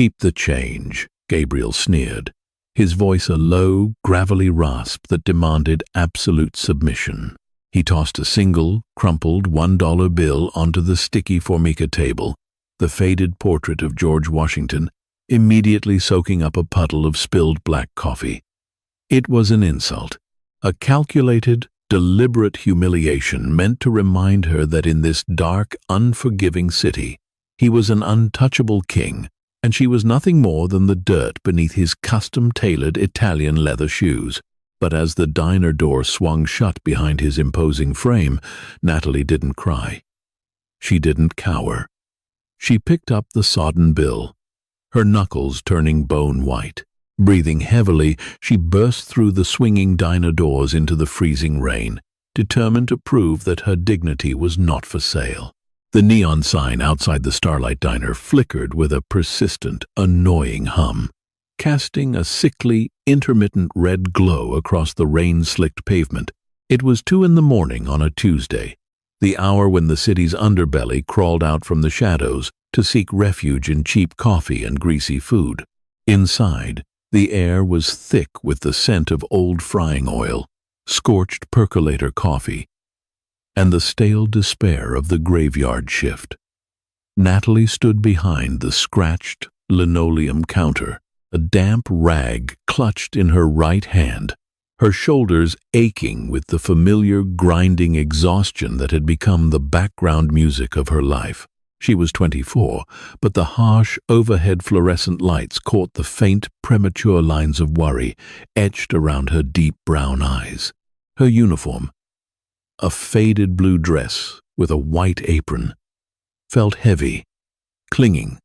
"Keep the change," Gabriel sneered, his voice a low, gravelly rasp that demanded absolute submission. He tossed a single, crumpled $1 bill onto the sticky Formica table, the faded portrait of George Washington, immediately soaking up a puddle of spilled black coffee. It was an insult, a calculated, deliberate humiliation meant to remind her that in this dark, unforgiving city, he was an untouchable king, and she was nothing more than the dirt beneath his custom-tailored Italian leather shoes. But as the diner door swung shut behind his imposing frame, Natalie didn't cry. She didn't cower. She picked up the sodden bill, her knuckles turning bone white. Breathing heavily, she burst through the swinging diner doors into the freezing rain, determined to prove that her dignity was not for sale. The neon sign outside the Starlight Diner flickered with a persistent, annoying hum, casting a sickly, intermittent red glow across the rain-slicked pavement. It was 2 a.m. on a Tuesday, the hour when the city's underbelly crawled out from the shadows to seek refuge in cheap coffee and greasy food. Inside, the air was thick with the scent of old frying oil, scorched percolator coffee, and the stale despair of the graveyard shift. Natalie stood behind the scratched linoleum counter, a damp rag clutched in her right hand, her shoulders aching with the familiar grinding exhaustion that had become the background music of her life. She was 24, but the harsh, overhead fluorescent lights caught the faint, premature lines of worry etched around her deep brown eyes. Her uniform, a faded blue dress with a white apron, felt heavy, clinging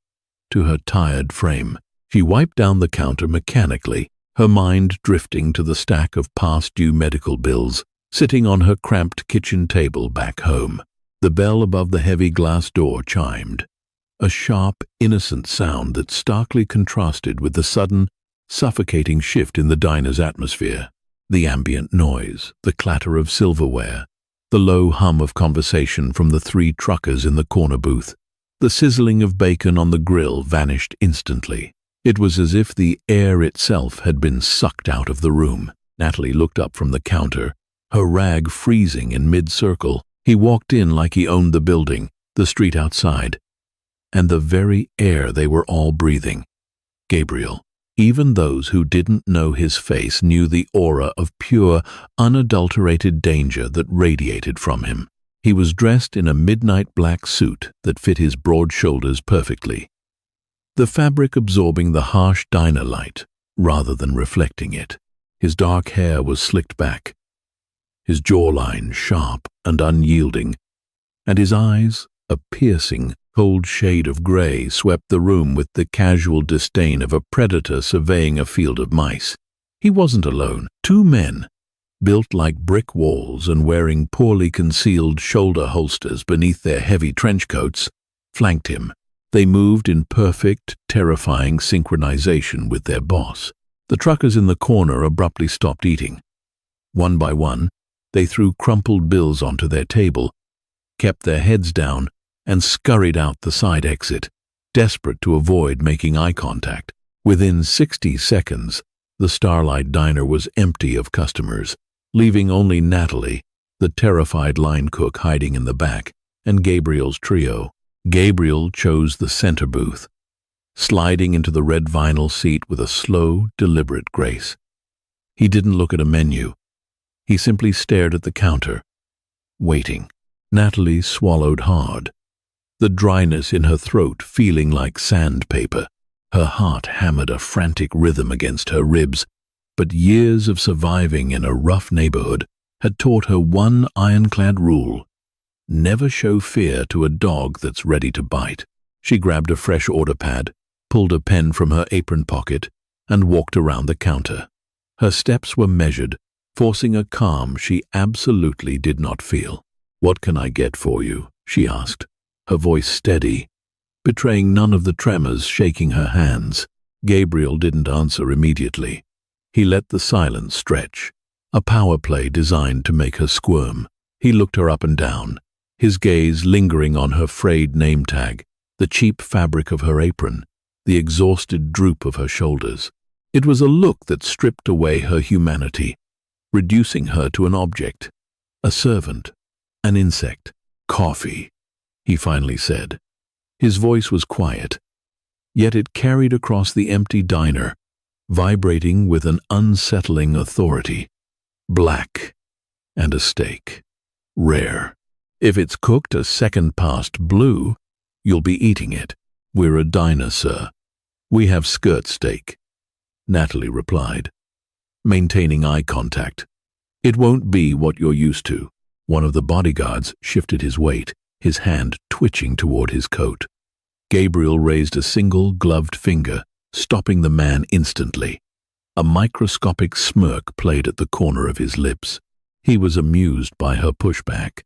to her tired frame. She wiped down the counter mechanically, her mind drifting to the stack of past-due medical bills sitting on her cramped kitchen table back home. The bell above the heavy glass door chimed, a sharp, innocent sound that starkly contrasted with the sudden, suffocating shift in the diner's atmosphere. The ambient noise, the clatter of silverware, the low hum of conversation from the 3 truckers in the corner booth, the sizzling of bacon on the grill vanished instantly. It was as if the air itself had been sucked out of the room. Natalie looked up from the counter, her rag freezing in mid-circle. He walked in like he owned the building, the street outside, and the very air they were all breathing. Gabriel. Even those who didn't know his face knew the aura of pure, unadulterated danger that radiated from him. He was dressed in a midnight black suit that fit his broad shoulders perfectly, the fabric absorbing the harsh diner light rather than reflecting it. His dark hair was slicked back, his jawline sharp and unyielding, and his eyes, a piercing, cold shade of gray, swept the room with the casual disdain of a predator surveying a field of mice. He wasn't alone. 2 men, built like brick walls and wearing poorly concealed shoulder holsters beneath their heavy trench coats, flanked him. They moved in perfect, terrifying synchronization with their boss. The truckers in the corner abruptly stopped eating. One by one, they threw crumpled bills onto their table, kept their heads down, and scurried out the side exit, desperate to avoid making eye contact. Within 60 seconds, the Starlight Diner was empty of customers, leaving only Natalie, the terrified line cook hiding in the back, and Gabriel's trio. Gabriel chose the center booth, sliding into the red vinyl seat with a slow, deliberate grace. He didn't look at a menu. He simply stared at the counter, waiting. Natalie swallowed hard, the dryness in her throat feeling like sandpaper. Her heart hammered a frantic rhythm against her ribs, but years of surviving in a rough neighborhood had taught her one ironclad rule: never show fear to a dog that's ready to bite. She grabbed a fresh order pad, pulled a pen from her apron pocket, and walked around the counter. Her steps were measured, forcing a calm she absolutely did not feel. "What can I get for you?" she asked, her voice steady, betraying none of the tremors shaking her hands. Gabriel didn't answer immediately. He let the silence stretch, a power play designed to make her squirm. He looked her up and down, his gaze lingering on her frayed name tag, the cheap fabric of her apron, the exhausted droop of her shoulders. It was a look that stripped away her humanity, reducing her to an object, a servant, an insect. "Coffee," he finally said. His voice was quiet, yet it carried across the empty diner, vibrating with an unsettling authority. "Black, and a steak. Rare. If it's cooked a second past blue, you'll be eating it. We're a diner, sir. We have skirt steak," Natalie replied, maintaining eye contact. "It won't be what you're used to." One of the bodyguards shifted his weight, his hand twitching toward his coat. Gabriel raised a single gloved finger, stopping the man instantly. A microscopic smirk played at the corner of his lips. He was amused by her pushback.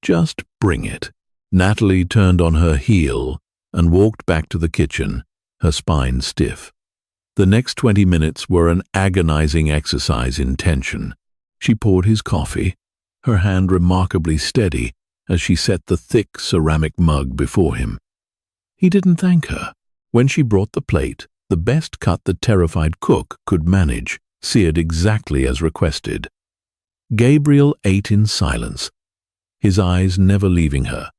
"Just bring it." Natalie turned on her heel and walked back to the kitchen, her spine stiff. The next 20 minutes were an agonizing exercise in tension. She poured his coffee, her hand remarkably steady as she set the thick ceramic mug before him. He didn't thank her. When she brought the plate, the best cut the terrified cook could manage, seared exactly as requested. Gabriel ate in silence, his eyes never leaving her,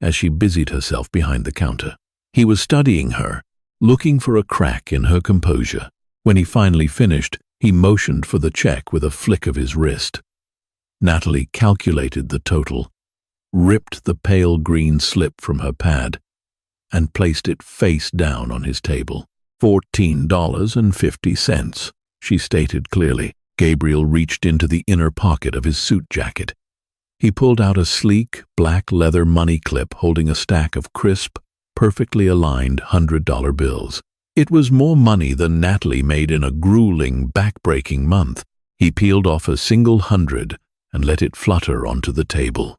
as she busied herself behind the counter. He was studying her, looking for a crack in her composure. When he finally finished, he motioned for the check with a flick of his wrist. Natalie calculated the total, ripped the pale green slip from her pad, and placed it face down on his table. $14.50, she stated clearly. Gabriel reached into the inner pocket of his suit jacket. He pulled out a sleek, black leather money clip holding a stack of crisp, perfectly aligned $100 bills. It was more money than Natalie made in a grueling, back-breaking month. He peeled off a single $100 and let it flutter onto the table.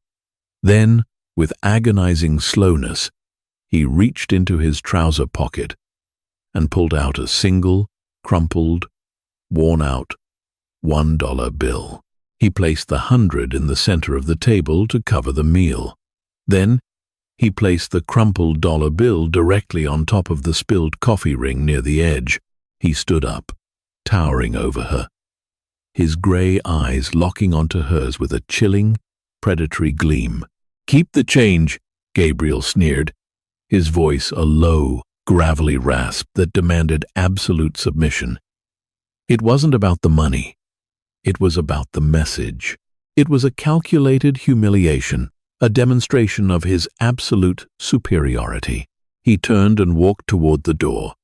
Then, with agonizing slowness, he reached into his trouser pocket and pulled out a single, crumpled, worn-out $1 bill. He placed the $100 in the center of the table to cover the meal. Then, he placed the crumpled dollar bill directly on top of the spilled coffee ring near the edge. He stood up, towering over her, his gray eyes locking onto hers with a chilling, predatory gleam. "Keep the change," Gabriel sneered, his voice a low, gravelly rasp that demanded absolute submission. It wasn't about the money. It was about the message. It was a calculated humiliation, a demonstration of his absolute superiority. He turned and walked toward the door,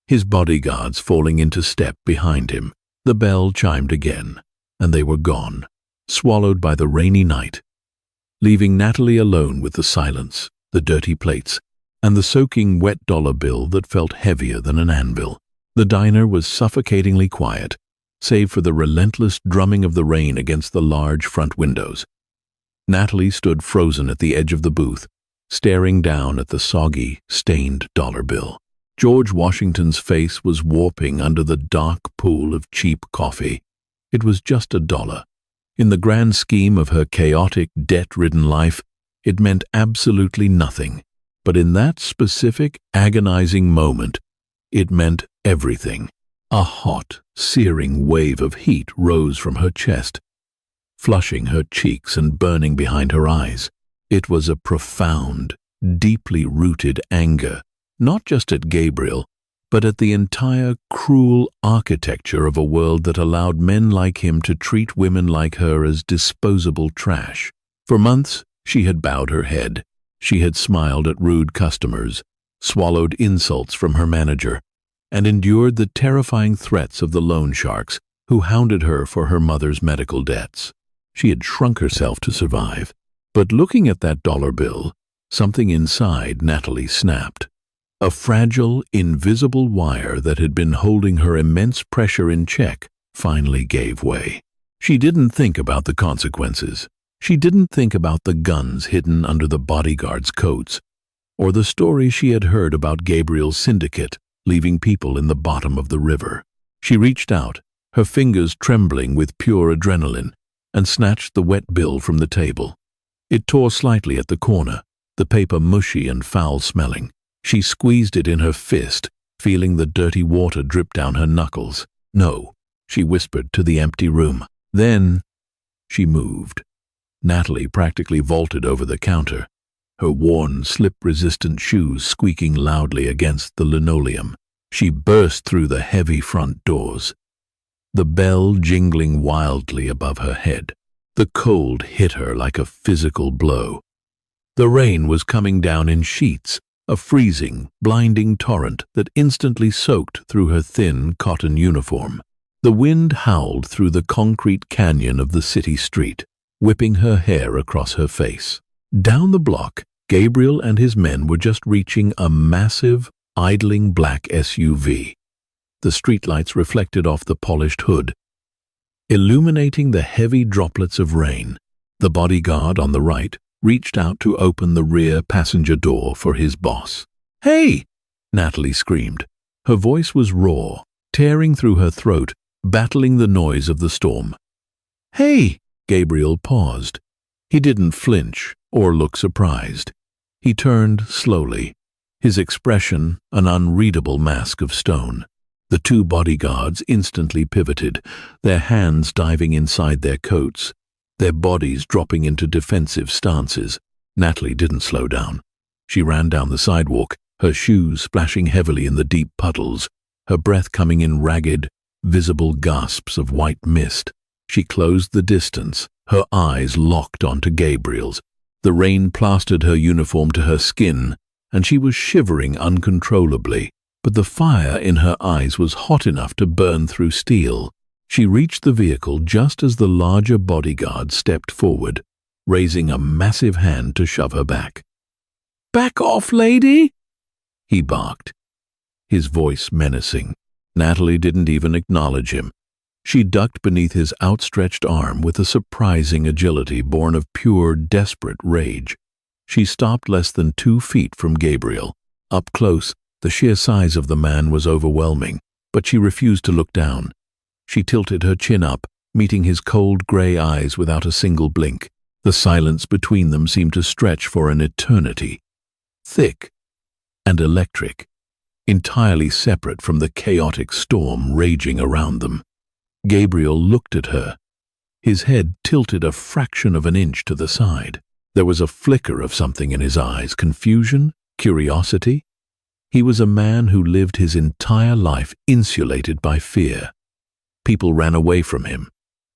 his bodyguards falling into step behind him. The bell chimed again, and they were gone, swallowed by the rainy night, leaving Natalie alone with the silence, the dirty plates, and the soaking wet dollar bill that felt heavier than an anvil. The diner was suffocatingly quiet, save for the relentless drumming of the rain against the large front windows. Natalie stood frozen at the edge of the booth, staring down at the soggy, stained dollar bill. George Washington's face was warping under the dark pool of cheap coffee. It was just $1. In the grand scheme of her chaotic, debt-ridden life, it meant absolutely nothing. But in that specific, agonizing moment, it meant everything. A hot, searing wave of heat rose from her chest, flushing her cheeks and burning behind her eyes. It was a profound, deeply rooted anger, not just at Gabriel, but at the entire cruel architecture of a world that allowed men like him to treat women like her as disposable trash. For months, she had bowed her head. She had smiled at rude customers, swallowed insults from her manager, and endured the terrifying threats of the loan sharks who hounded her for her mother's medical debts. She had shrunk herself to survive. But looking at that dollar bill, something inside Natalie snapped. A fragile, invisible wire that had been holding her immense pressure in check finally gave way. She didn't think about the consequences. She didn't think about the guns hidden under the bodyguards' coats, or the stories she had heard about Gabriel's syndicate leaving people in the bottom of the river. She reached out, her fingers trembling with pure adrenaline, and snatched the wet bill from the table. It tore slightly at the corner, the paper mushy and foul-smelling. She squeezed it in her fist, feeling the dirty water drip down her knuckles. "No," she whispered to the empty room. Then she moved. Natalie practically vaulted over the counter, her worn, slip-resistant shoes squeaking loudly against the linoleum. She burst through the heavy front doors, the bell jingling wildly above her head. The cold hit her like a physical blow. The rain was coming down in sheets, a freezing, blinding torrent that instantly soaked through her thin cotton uniform. The wind howled through the concrete canyon of the city street, whipping her hair across her face. Down the block, Gabriel and his men were just reaching a massive, idling black SUV. The streetlights reflected off the polished hood, illuminating the heavy droplets of rain. The bodyguard on the right reached out to open the rear passenger door for his boss. "Hey!" Natalie screamed. Her voice was raw, tearing through her throat, battling the noise of the storm. "Hey!" Gabriel paused. He didn't flinch or look surprised. He turned slowly, his expression an unreadable mask of stone. The two bodyguards instantly pivoted, their hands diving inside their coats, their bodies dropping into defensive stances. Natalie didn't slow down. She ran down the sidewalk, her shoes splashing heavily in the deep puddles, her breath coming in ragged, visible gasps of white mist. She closed the distance, her eyes locked onto Gabriel's. The rain plastered her uniform to her skin, and she was shivering uncontrollably. But the fire in her eyes was hot enough to burn through steel. She reached the vehicle just as the larger bodyguard stepped forward, raising a massive hand to shove her back. "Back off, lady!" he barked, his voice menacing. Natalie didn't even acknowledge him. She ducked beneath his outstretched arm with a surprising agility born of pure, desperate rage. She stopped less than 2 feet from Gabriel. Up close, the sheer size of the man was overwhelming, but she refused to look down. She tilted her chin up, meeting his cold gray eyes without a single blink. The silence between them seemed to stretch for an eternity, thick and electric, entirely separate from the chaotic storm raging around them. Gabriel looked at her, his head tilted a fraction of an inch to the side. There was a flicker of something in his eyes, confusion, curiosity. He was a man who lived his entire life insulated by fear. People ran away from him.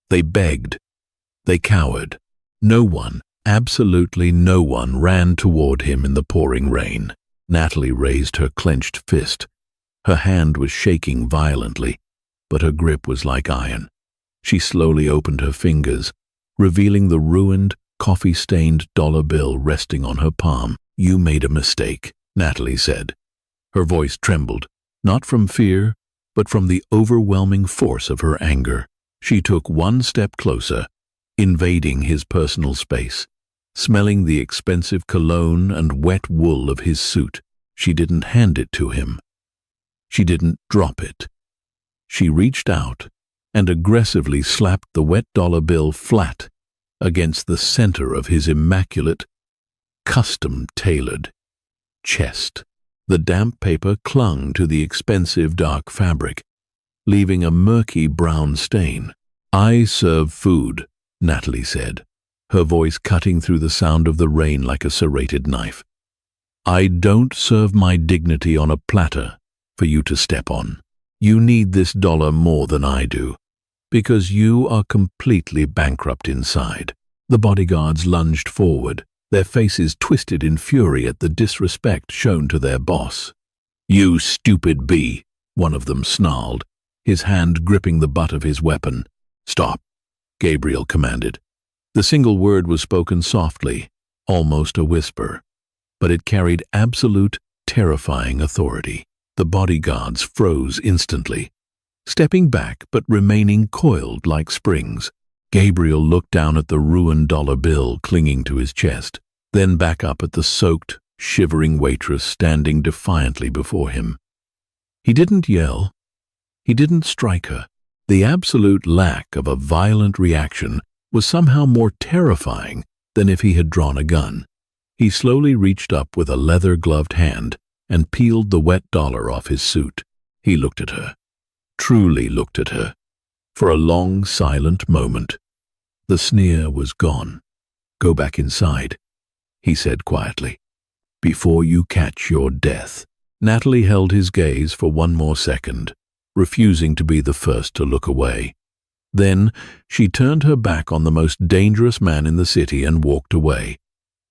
They begged. They cowered. No one, absolutely no one, ran toward him in the pouring rain. Natalie raised her clenched fist. Her hand was shaking violently, but her grip was like iron. She slowly opened her fingers, revealing the ruined, coffee-stained dollar bill resting on her palm. "You made a mistake," Natalie said. Her voice trembled, not from fear, but from the overwhelming force of her anger. She took one step closer, invading his personal space, smelling the expensive cologne and wet wool of his suit. She didn't hand it to him. She didn't drop it. She reached out and aggressively slapped the wet dollar bill flat against the center of his immaculate, custom-tailored chest. The damp paper clung to the expensive dark fabric, leaving a murky brown stain. "I serve food," Natalie said, her voice cutting through the sound of the rain like a serrated knife. "I don't serve my dignity on a platter for you to step on. You need this dollar more than I do, because you are completely bankrupt inside." The bodyguards lunged forward, their faces twisted in fury at the disrespect shown to their boss. "You stupid bee," one of them snarled, his hand gripping the butt of his weapon. "Stop," Gabriel commanded. The single word was spoken softly, almost a whisper, but it carried absolute, terrifying authority. The bodyguards froze instantly, stepping back but remaining coiled like springs. Gabriel looked down at the ruined dollar bill clinging to his chest, then back up at the soaked, shivering waitress standing defiantly before him. He didn't yell. He didn't strike her. The absolute lack of a violent reaction was somehow more terrifying than if he had drawn a gun. He slowly reached up with a leather-gloved hand, and peeled the wet dollar off his suit. He looked at her, truly looked at her, for a long, silent moment. The sneer was gone. "Go back inside," he said quietly, "before you catch your death." Natalie held his gaze for one more second, refusing to be the first to look away. Then she turned her back on the most dangerous man in the city and walked away.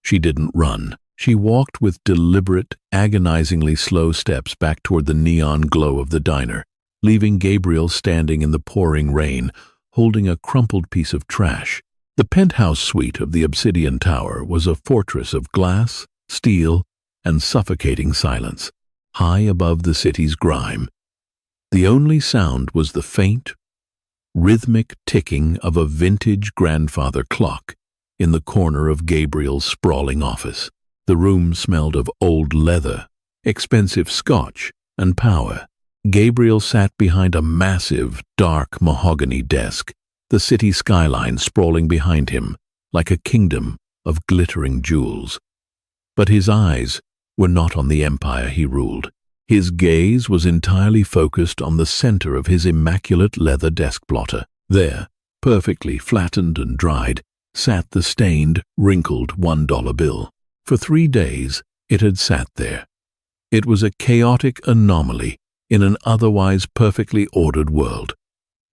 She didn't run. She walked with deliberate, agonizingly slow steps back toward the neon glow of the diner, leaving Gabriel standing in the pouring rain, holding a crumpled piece of trash. The penthouse suite of the Obsidian Tower was a fortress of glass, steel, and suffocating silence, high above the city's grime. The only sound was the faint, rhythmic ticking of a vintage grandfather clock in the corner of Gabriel's sprawling office. The room smelled of old leather, expensive scotch, and power. Gabriel sat behind a massive, dark mahogany desk, the city skyline sprawling behind him like a kingdom of glittering jewels. But his eyes were not on the empire he ruled. His gaze was entirely focused on the center of his immaculate leather desk blotter. There, perfectly flattened and dried, sat the stained, wrinkled $1 bill. For 3 days, it had sat there. It was a chaotic anomaly in an otherwise perfectly ordered world.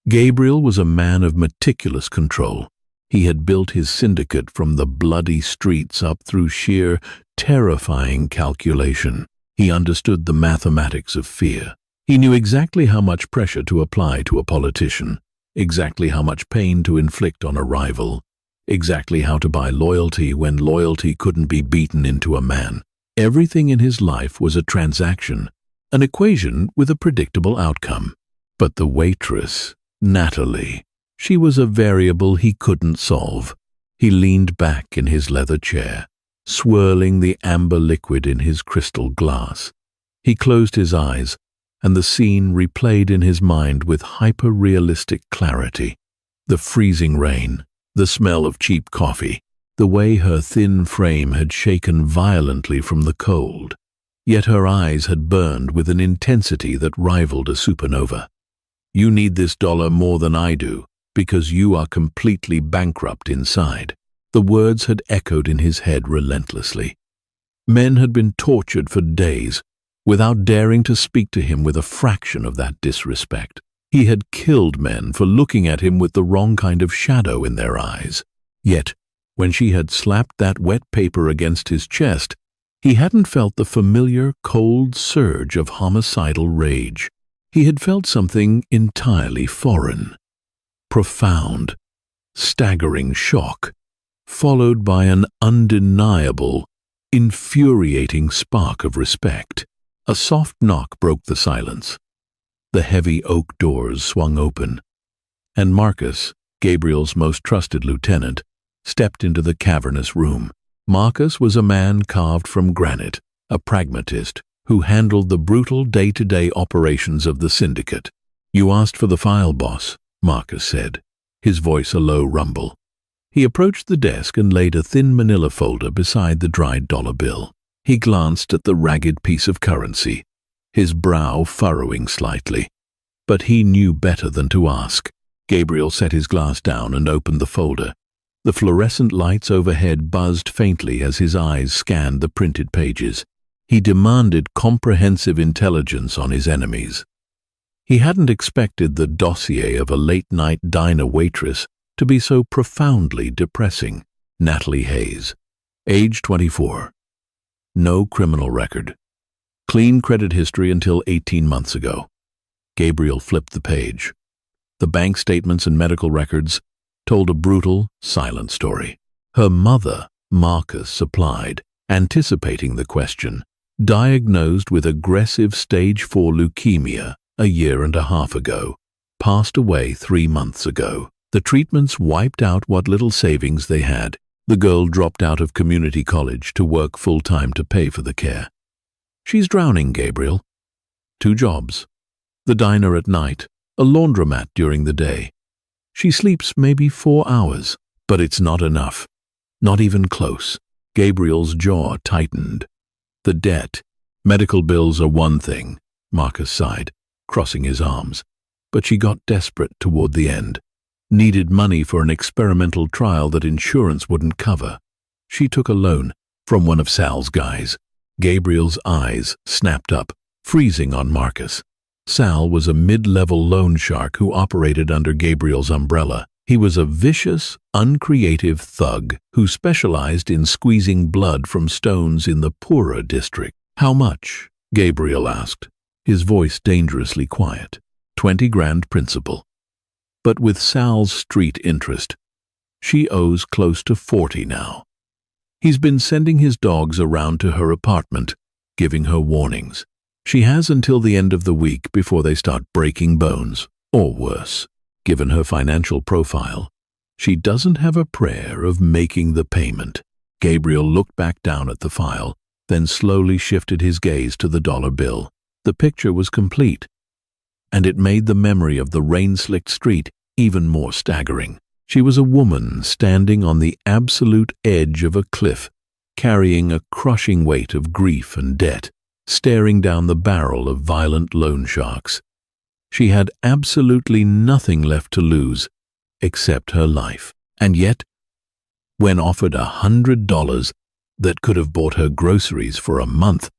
Gabriel was a man of meticulous control. He had built his syndicate from the bloody streets up through sheer, terrifying calculation. He understood the mathematics of fear. He knew exactly how much pressure to apply to a politician, exactly how much pain to inflict on a rival, exactly how to buy loyalty when loyalty couldn't be beaten into a man. Everything in his life was a transaction, an equation with a predictable outcome. But the waitress, Natalie, she was a variable he couldn't solve. He leaned back in his leather chair, swirling the amber liquid in his crystal glass. He closed his eyes, and the scene replayed in his mind with hyper-realistic clarity. The freezing rain, the smell of cheap coffee, the way her thin frame had shaken violently from the cold. Yet her eyes had burned with an intensity that rivaled a supernova. "You need this dollar more than I do, because you are completely bankrupt inside." The words had echoed in his head relentlessly. Men had been tortured for days without daring to speak to him with a fraction of that disrespect. He had killed men for looking at him with the wrong kind of shadow in their eyes. Yet, when she had slapped that wet paper against his chest, he hadn't felt the familiar, cold surge of homicidal rage. He had felt something entirely foreign. Profound, staggering shock, followed by an undeniable, infuriating spark of respect. A soft knock broke the silence. The heavy oak doors swung open, and Marcus, Gabriel's most trusted lieutenant, stepped into the cavernous room. Marcus was a man carved from granite, a pragmatist who handled the brutal day-to-day operations of the syndicate. "You asked for the file, boss," Marcus said, his voice a low rumble. He approached the desk and laid a thin manila folder beside the dried dollar bill. He glanced at the ragged piece of currency, his brow furrowing slightly. But he knew better than to ask. Gabriel set his glass down and opened the folder. The fluorescent lights overhead buzzed faintly as his eyes scanned the printed pages. He demanded comprehensive intelligence on his enemies. He hadn't expected the dossier of a late-night diner waitress to be so profoundly depressing. Natalie Hayes, age 24. No criminal record. Clean credit history until 18 months ago. Gabriel flipped the page. The bank statements and medical records told a brutal, silent story. Her mother, Marcus supplied, anticipating the question, diagnosed with aggressive stage 4 leukemia a year and a half ago, passed away 3 months ago. The treatments wiped out what little savings they had. The girl dropped out of community college to work full-time to pay for the care. She's drowning, Gabriel. 2 jobs. The diner at night, a laundromat during the day. She sleeps maybe 4 hours, but it's not enough. Not even close. Gabriel's jaw tightened. The debt, Medical bills are one thing, Marcus sighed, crossing his arms. But she got desperate toward the end. Needed money for an experimental trial that insurance wouldn't cover. She took a loan from one of Sal's guys. Gabriel's eyes snapped up, freezing on Marcus. Sal was a mid-level loan shark who operated under Gabriel's umbrella. He was a vicious, uncreative thug who specialized in squeezing blood from stones in the poorer district. "How much?" Gabriel asked, his voice dangerously quiet. 20 grand principal. But with Sal's street interest, she owes close to 40 now. He's been sending his dogs around to her apartment, giving her warnings. She has until the end of the week before they start breaking bones, or worse. Given her financial profile, she doesn't have a prayer of making the payment. Gabriel looked back down at the file, then slowly shifted his gaze to the dollar bill. The picture was complete, and it made the memory of the rain-slicked street even more staggering. She was a woman standing on the absolute edge of a cliff, carrying a crushing weight of grief and debt, staring down the barrel of violent loan sharks. She had absolutely nothing left to lose, except her life. And yet, when offered $100 that could have bought her groceries for a month,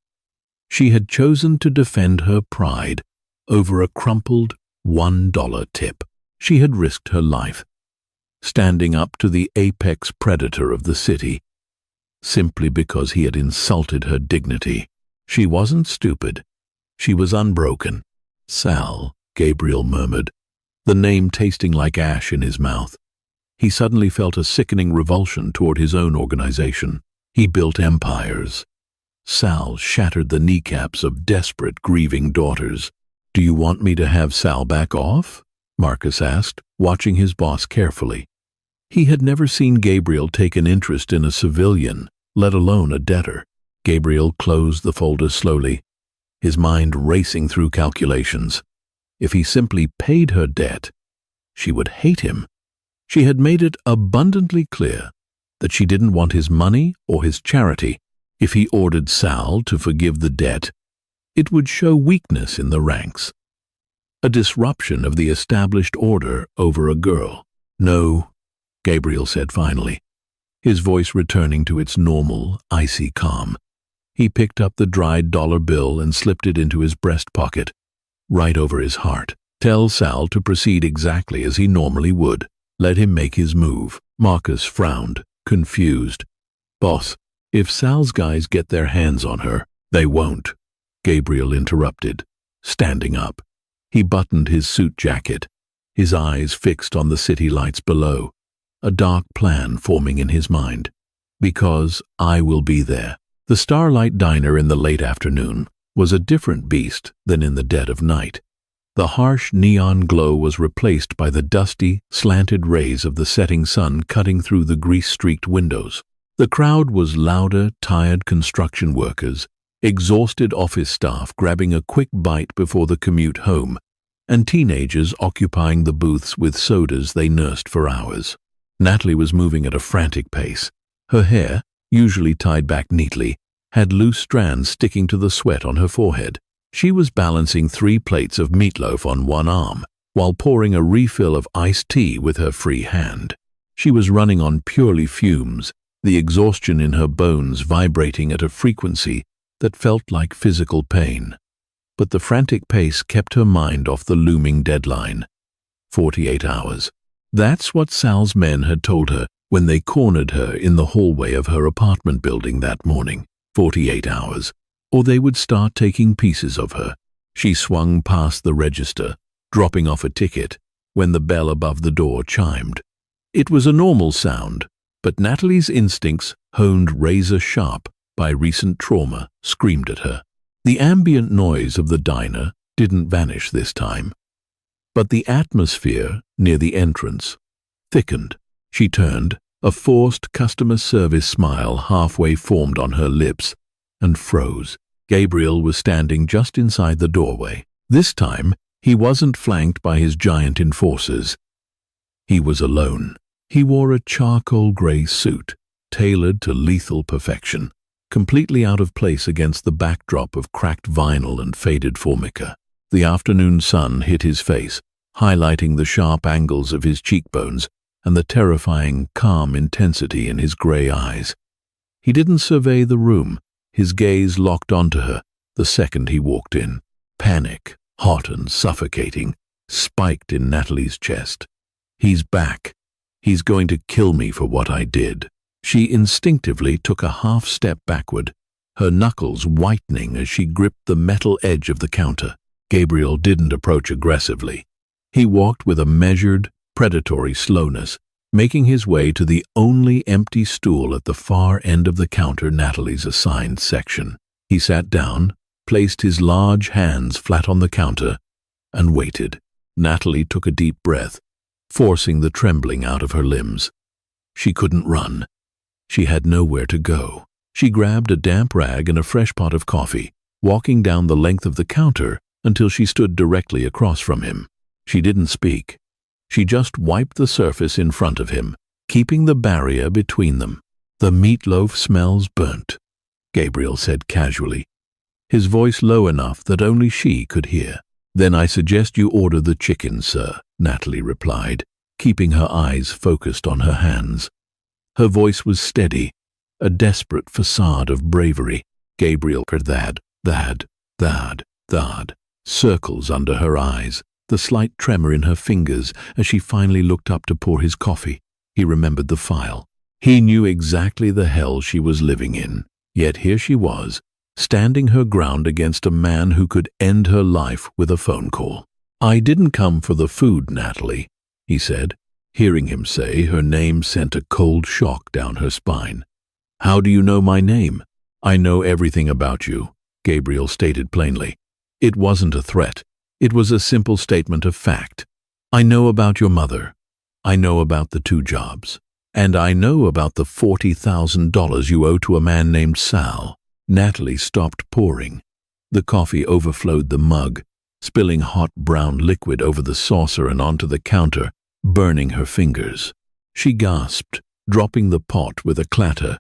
she had chosen to defend her pride over a crumpled $1 tip. She had risked her life, standing up to the apex predator of the city, simply because he had insulted her dignity. She wasn't stupid. She was unbroken. "Sal," Gabriel murmured, the name tasting like ash in his mouth. He suddenly felt a sickening revulsion toward his own organization. He built empires. Sal shattered the kneecaps of desperate, grieving daughters. "Do you want me to have Sal back off?" Marcus asked, watching his boss carefully. He had never seen Gabriel take an interest in a civilian, let alone a debtor. Gabriel closed the folder slowly, his mind racing through calculations. If he simply paid her debt, she would hate him. She had made it abundantly clear that she didn't want his money or his charity. If he ordered Sal to forgive the debt, it would show weakness in the ranks, a disruption of the established order over a girl. "No," Gabriel said finally, his voice returning to its normal, icy calm. He picked up the dried dollar bill and slipped it into his breast pocket, right over his heart. "Tell Sal to proceed exactly as he normally would. Let him make his move." Marcus frowned, confused. "Boss, if Sal's guys get their hands on her, they won't," Gabriel interrupted, standing up. He buttoned his suit jacket, his eyes fixed on the city lights below, a dark plan forming in his mind. "Because I will be there." The Starlight Diner in the late afternoon was a different beast than in the dead of night. The harsh neon glow was replaced by the dusty, slanted rays of the setting sun cutting through the grease-streaked windows. The crowd was louder, tired construction workers, exhausted office staff grabbing a quick bite before the commute home, and teenagers occupying the booths with sodas they nursed for hours. Natalie was moving at a frantic pace. Her hair, usually tied back neatly, had loose strands sticking to the sweat on her forehead. She was balancing 3 plates of meatloaf on one arm, while pouring a refill of iced tea with her free hand. She was running on purely fumes, the exhaustion in her bones vibrating at a frequency that felt like physical pain. But the frantic pace kept her mind off the looming deadline. 48 hours. That's what Sal's men had told her when they cornered her in the hallway of her apartment building that morning. 48 hours, or they would start taking pieces of her. She swung past the register, dropping off a ticket, when the bell above the door chimed. It was a normal sound, but Natalie's instincts, honed razor-sharp by recent trauma, screamed at her. The ambient noise of the diner didn't vanish this time, but the atmosphere near the entrance thickened. She turned, a forced customer service smile halfway formed on her lips, and froze. Gabriel was standing just inside the doorway. This time, he wasn't flanked by his giant enforcers. He was alone. He wore a charcoal gray suit, tailored to lethal perfection. completely out of place against the backdrop of cracked vinyl and faded formica. The afternoon sun hit his face, highlighting the sharp angles of his cheekbones and the terrifying, calm intensity in his gray eyes. He didn't survey the room. His gaze locked onto her the second he walked in. Panic, hot and suffocating, spiked in Natalie's chest. He's back. He's going to kill me for what I did. She instinctively took a half step backward, her knuckles whitening as she gripped the metal edge of the counter. Gabriel didn't approach aggressively. He walked with a measured, predatory slowness, making his way to the only empty stool at the far end of the counter, Natalie's assigned section. He sat down, placed his large hands flat on the counter, and waited. Natalie took a deep breath, forcing the trembling out of her limbs. She couldn't run. She had nowhere to go. She grabbed a damp rag and a fresh pot of coffee, walking down the length of the counter until she stood directly across from him. She didn't speak. She just wiped the surface in front of him, keeping the barrier between them. "The meatloaf smells burnt," Gabriel said casually, his voice low enough that only she could hear. "Then I suggest you order the chicken, sir," Natalie replied, keeping her eyes focused on her hands. Her voice was steady, a desperate facade of bravery. Gabriel heard thad, circles under her eyes, the slight tremor in her fingers as she finally looked up to pour his coffee. He remembered the file. He knew exactly the hell she was living in, yet here she was, standing her ground against a man who could end her life with a phone call. "I didn't come for the food, Natalie," he said. Hearing him say her name sent a cold shock down her spine. "How do you know my name?" "I know everything about you," Gabriel stated plainly. It wasn't a threat. It was a simple statement of fact. "I know about your mother. I know about the 2 jobs. And I know about the $40,000 you owe to a man named Sal." Natalie stopped pouring. The coffee overflowed the mug, spilling hot brown liquid over the saucer and onto the counter, burning her fingers. She gasped, dropping the pot with a clatter,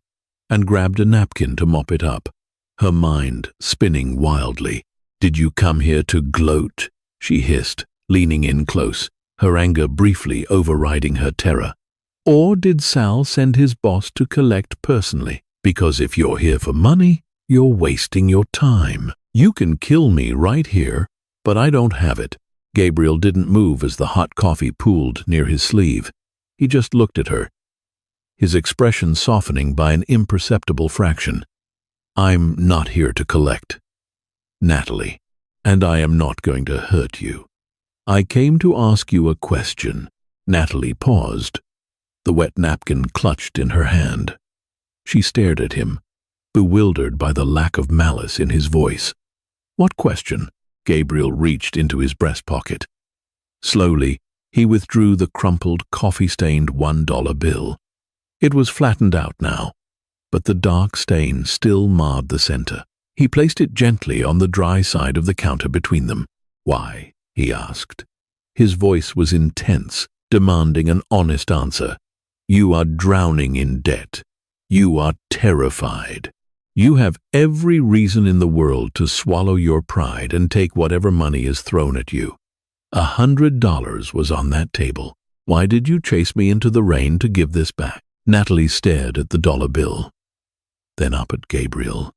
and grabbed a napkin to mop it up, her mind spinning wildly. "Did you come here to gloat?" she hissed, leaning in close, her anger briefly overriding her terror. "Or did Sal send his boss to collect personally? Because if you're here for money, you're wasting your time. You can kill me right here, but I don't have it." Gabriel didn't move as the hot coffee pooled near his sleeve. He just looked at her, his expression softening by an imperceptible fraction. "I'm not here to collect, Natalie, and I am not going to hurt you. I came to ask you a question." Natalie paused, the wet napkin clutched in her hand. She stared at him, bewildered by the lack of malice in his voice. "What question?" Gabriel reached into his breast pocket. Slowly, he withdrew the crumpled, coffee-stained $1 bill. It was flattened out now, but the dark stain still marred the center. He placed it gently on the dry side of the counter between them. "Why?" he asked. His voice was intense, demanding an honest answer. "You are drowning in debt. You are terrified. You have every reason in the world to swallow your pride and take whatever money is thrown at you. $100 was on that table. Why did you chase me into the rain to give this back?" Natalie stared at the dollar bill, then up at Gabriel.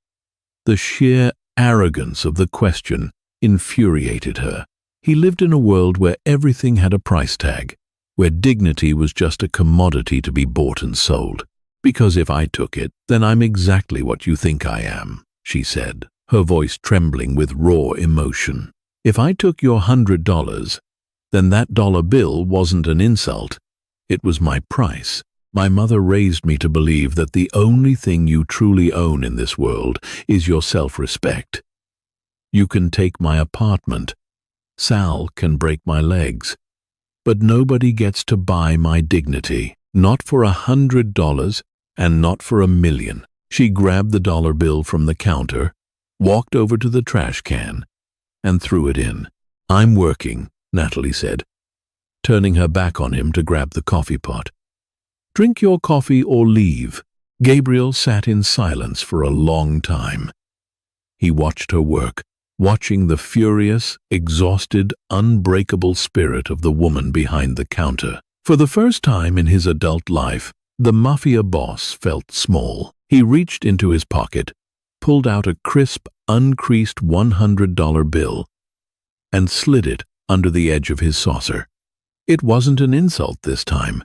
The sheer arrogance of the question infuriated her. He lived in a world where everything had a price tag, where dignity was just a commodity to be bought and sold. "Because if I took it, then I'm exactly what you think I am," she said, her voice trembling with raw emotion. "If I took your $100, then that dollar bill wasn't an insult. It was my price. My mother raised me to believe that the only thing you truly own in this world is your self-respect. You can take my apartment. Sal can break my legs. But nobody gets to buy my dignity. Not for $100 and not for $1 million. She grabbed the dollar bill from the counter, walked over to the trash can, and threw it in. "I'm working," Natalie said, turning her back on him to grab the coffee pot. "Drink your coffee or leave," Gabriel sat in silence for a long time. He watched her work, watching the furious, exhausted, unbreakable spirit of the woman behind the counter. For the first time in his adult life, the Mafia boss felt small. He reached into his pocket, pulled out a crisp, uncreased $100 bill, and slid it under the edge of his saucer. It wasn't an insult this time.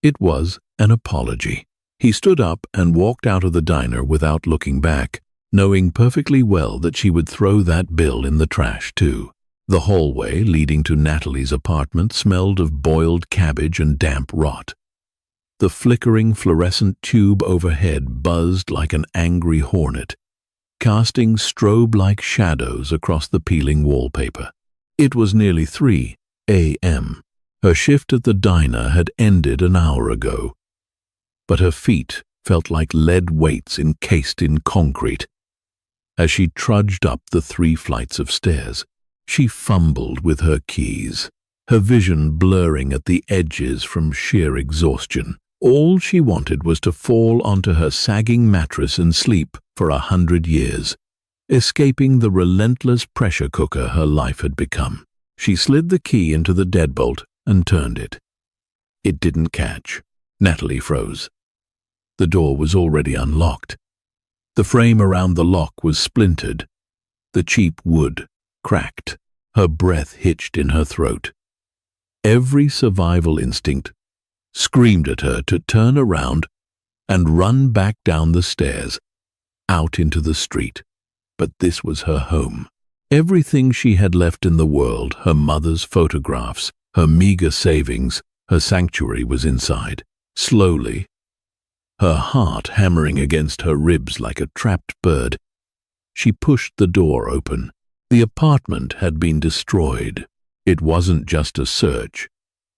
It was an apology. He stood up and walked out of the diner without looking back, knowing perfectly well that she would throw that bill in the trash too. The hallway leading to Natalie's apartment smelled of boiled cabbage and damp rot. The flickering fluorescent tube overhead buzzed like an angry hornet, casting strobe-like shadows across the peeling wallpaper. It was nearly 3 a.m. Her shift at the diner had ended an hour ago, but her feet felt like lead weights encased in concrete. As she trudged up the 3 flights of stairs, she fumbled with her keys, her vision blurring at the edges from sheer exhaustion. All she wanted was to fall onto her sagging mattress and sleep for 100 years, escaping the relentless pressure cooker her life had become. She slid the key into the deadbolt and turned it. It didn't catch. Natalie froze. The door was already unlocked. The frame around the lock was splintered. The cheap wood cracked. Her breath hitched in her throat. Every survival instinct screamed at her to turn around and run back down the stairs, out into the street. But this was her home. Everything she had left in the world, her mother's photographs, her meager savings, her sanctuary was inside. Slowly, her heart hammering against her ribs like a trapped bird, she pushed the door open. The apartment had been destroyed. It wasn't just a search.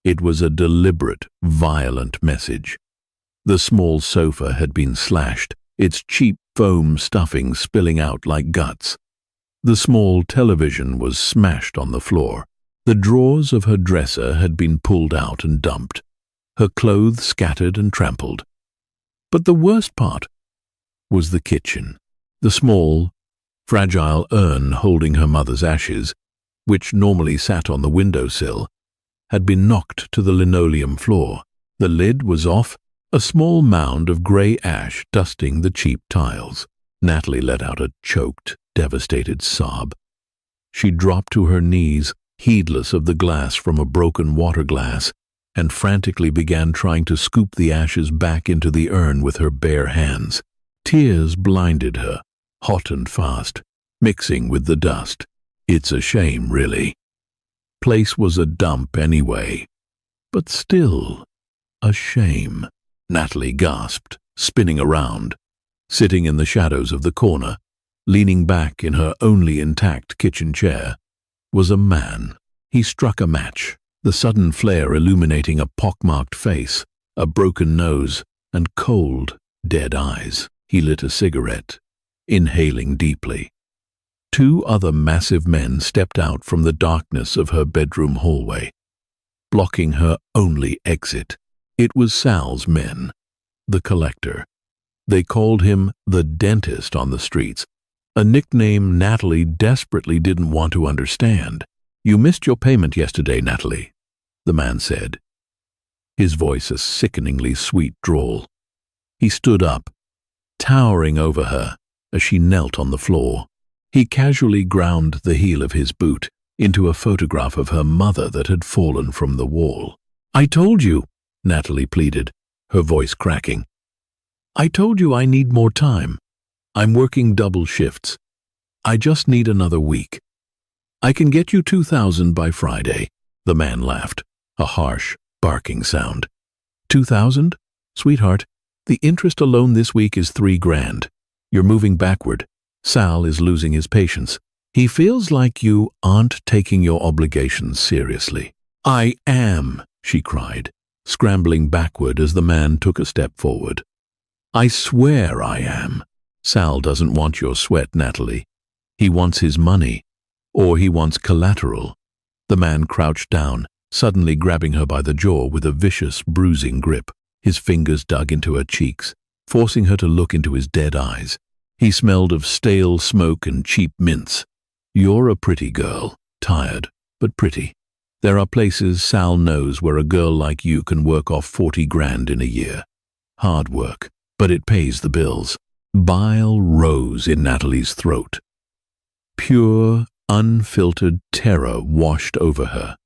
It was a deliberate, violent message. The small sofa had been slashed, its cheap foam stuffing spilling out like guts. The small television was smashed on the floor. The drawers of her dresser had been pulled out and dumped, her clothes scattered and trampled. But the worst part was the kitchen. The small, fragile urn holding her mother's ashes, which normally sat on the windowsill, had been knocked to the linoleum floor. The lid was off, a small mound of grey ash dusting the cheap tiles. Natalie let out a choked, devastated sob. She dropped to her knees, heedless of the glass from a broken water glass, and frantically began trying to scoop the ashes back into the urn with her bare hands. Tears blinded her, hot and fast, mixing with the dust. It's a shame, really. Place was a dump anyway, but still a shame. Natalie gasped, spinning around. Sitting in the shadows of the corner, leaning back in her only intact kitchen chair, was a man. He struck a match, the sudden flare illuminating a pockmarked face, a broken nose, and cold, dead eyes. He lit a cigarette, inhaling deeply. 2 other massive men stepped out from the darkness of her bedroom hallway, blocking her only exit. It was Sal's men, the collector. They called him the dentist on the streets, a nickname Natalie desperately didn't want to understand. "You missed your payment yesterday, Natalie," the man said, his voice a sickeningly sweet drawl. He stood up, towering over her as she knelt on the floor. He casually ground the heel of his boot into a photograph of her mother that had fallen from the wall. "I told you," Natalie pleaded, her voice cracking. "I told you I need more time. I'm working double shifts. I just need another week. I can get you $2,000 by Friday." The man laughed, a harsh, barking sound. "$2,000? Sweetheart, the interest alone this week is $3,000. You're moving backward. Sal is losing his patience. He feels like you aren't taking your obligations seriously." "I am," she cried, scrambling backward as the man took a step forward. "I swear I am." "Sal doesn't want your sweat, Natalie. He wants his money, or he wants collateral." The man crouched down, suddenly grabbing her by the jaw with a vicious, bruising grip. His fingers dug into her cheeks, forcing her to look into his dead eyes. He smelled of stale smoke and cheap mints. "You're a pretty girl, tired, but pretty. There are places Sal knows where a girl like you can work off 40 grand in a year. Hard work, but it pays the bills." Bile rose in Natalie's throat. Pure, unfiltered terror washed over her.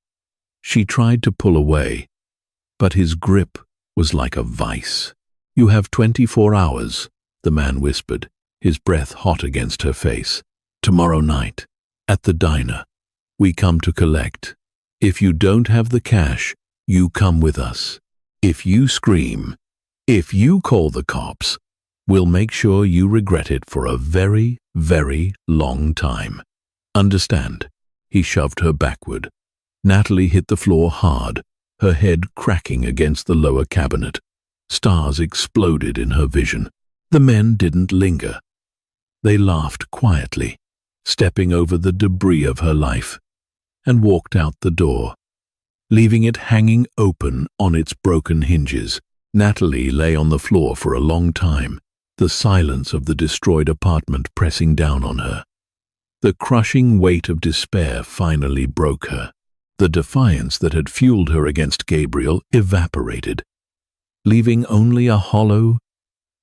She tried to pull away, but his grip was like a vice. "You have 24 hours, the man whispered, his breath hot against her face. "Tomorrow night, at the diner. We come to collect. If you don't have the cash, you come with us. If you scream, if you call the cops, we'll make sure you regret it for a very, very long time. Understand?" He shoved her backward. Natalie hit the floor hard, her head cracking against the lower cabinet. Stars exploded in her vision. The men didn't linger. They laughed quietly, stepping over the debris of her life, and walked out the door, leaving it hanging open on its broken hinges. Natalie lay on the floor for a long time, the silence of the destroyed apartment pressing down on her. The crushing weight of despair finally broke her. The defiance that had fueled her against Gabriel evaporated, leaving only a hollow,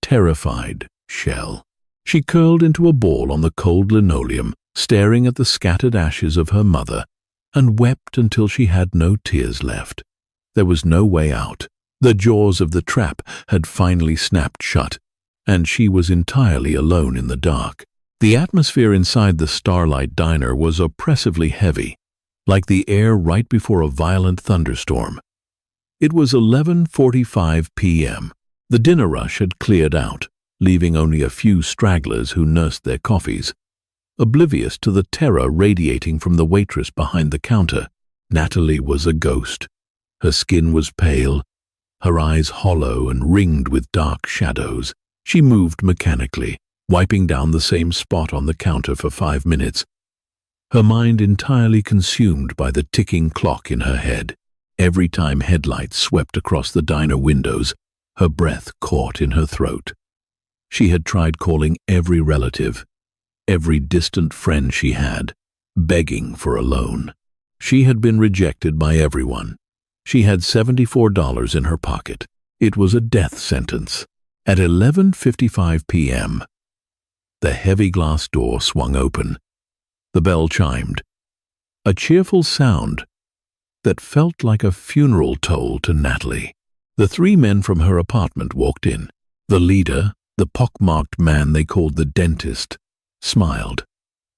terrified shell. She curled into a ball on the cold linoleum, staring at the scattered ashes of her mother, and wept until she had no tears left. There was no way out. The jaws of the trap had finally snapped shut, and she was entirely alone in the dark. The atmosphere inside the Starlight Diner was oppressively heavy, like the air right before a violent thunderstorm. It was 11:45 p.m. The dinner rush had cleared out, leaving only a few stragglers who nursed their coffees. Oblivious to the terror radiating from the waitress behind the counter, Natalie was a ghost. Her skin was pale, her eyes hollow and ringed with dark shadows. She moved mechanically, wiping down the same spot on the counter for 5 minutes, her mind entirely consumed by the ticking clock in her head. Every time headlights swept across the diner windows, her breath caught in her throat. She had tried calling every relative, every distant friend she had, begging for a loan. She had been rejected by everyone. She had $74 in her pocket. It was a death sentence. At 11:55 p.m., the heavy glass door swung open. The bell chimed, a cheerful sound that felt like a funeral toll to Natalie. The 3 men from her apartment walked in. The leader, the pockmarked man they called the dentist, smiled.